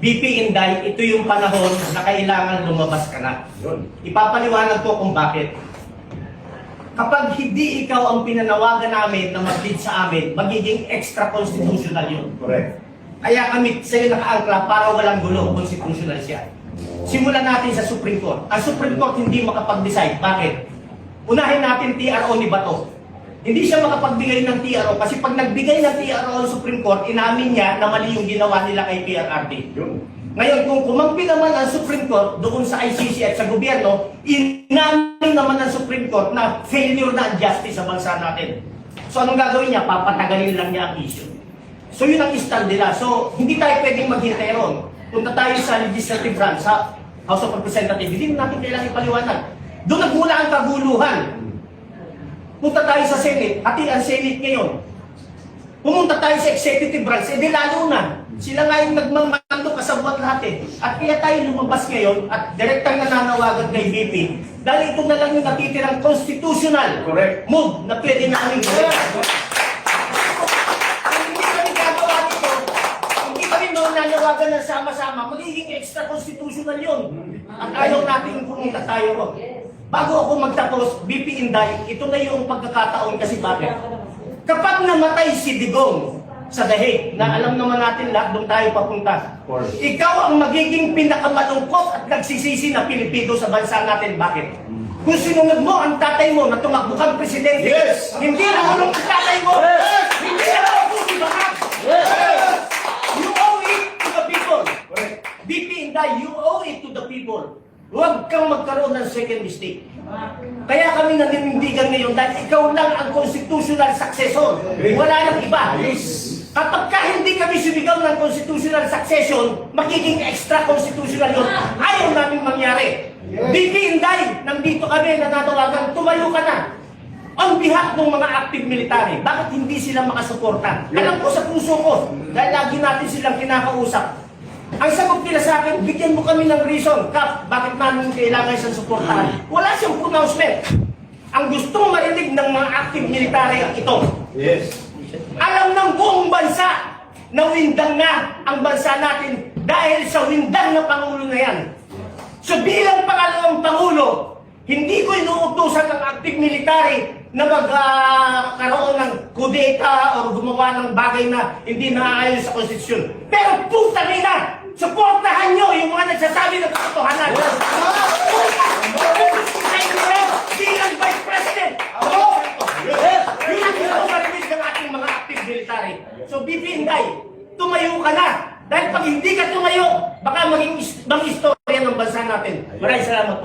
VP Inday, ito yung panahon na kailangan lumabas ka na. Ipapaliwanag ko kung bakit. Kapag hindi ikaw ang pinanawagan namin na mag-lead sa amin, magiging extra-constitutional yun. Correct. Kaya kami sa'yo nakaangkla para walang gulo, constitutional siya. Simulan natin sa Supreme Court. Ang Supreme Court hindi makapag-decide. Bakit? Unahin natin TRO ni Bato. Hindi siya makapagbigay ng TRO kasi pag nagbigay ng TRO ang Supreme Court, inamin niya na mali yung ginawa nila kay PRRD. Ngayon, kung kumampi naman ang Supreme Court doon sa ICC at sa gobyerno, inamin naman ng Supreme Court na failure na ang justice sa bansa natin. So anong gagawin niya? Papatagalin lang niya ang issue. So yun ang stand nila. So hindi tayo pwedeng maghintay ron. Punta tayo sa legislative branch, sa House of Representatives, hindi natin kailangan ipaliwanag. Doon nagmula ang kaguluhan. Punta tayo sa Senate, pati ang Senate ngayon. Pumunta tayo sa executive branch, edi lalo na. Sila nga yung nagmamando kasabwat lahat eh. At kaya tayo lumabas ngayon at direktang nananawagan kay VP dahil ito na lang yung natitirang constitutional move na pwede namin gawin. Kung hindi kami gagawa dito, hindi kami nananawagan na sama-sama, magiging extra-constitutional yun. At ayaw natin pumunta tayo ron. Bago ako magtapos, VP Inday, ito na yung pagkakataon kasi bakit? Kapag namatay si Digong sa Dahig, na alam naman natin lahat doon tayo papunta, ikaw ang magiging pinakamalungkot at nagsisisi na Pilipino sa bansa natin. Bakit? Kung sinunod mo ang tatay mo na tumakbo kang presidente, hindi na hulong ang tatay mo, hindi na ako dibahan. You owe it to the people. VP Inday, you owe it to the people. Huwag kang magkaroon ng second mistake. Kaya kami naninindigan ngayon dahil ikaw lang ang constitutional successor. Wala nang iba. Kapag ka hindi kami sumigaw ng constitutional succession, magiging extra-constitutional yun. Ayaw namin mangyari. VP Inday, nandito kami nanatawagan, tumayo ka na. On behalf ng mga active military, bakit hindi sila makasuporta? Alam ko sa puso ko, dahil lagi natin silang kinakausap. Ang sagot nila sa akin, bigyan mo kami ng reason, Kap, bakit namin kailangan isang suportahan? Wala siyang pronouncement. Ang gustong marinig ng mga active military ito. Alam ng buong bansa na windang na ang bansa natin dahil sa windang na Pangulo na yan. So bilang pangalawang Pangulo, hindi ko inuutusan ng active military na magkaroon ng kudeta o gumawa ng bagay na hindi naaayon sa konstitusyon. Pero puta nila, suportahan nyo yung mga nagsasabi ng katotohanan. Bilang Vice President. Yun ang pinaparinig ng ating mga active military. So VP Inday, tumayo ka na. Dahil pag hindi ka tumayo, baka maging istorya ng bansa natin. Maraming salamat po.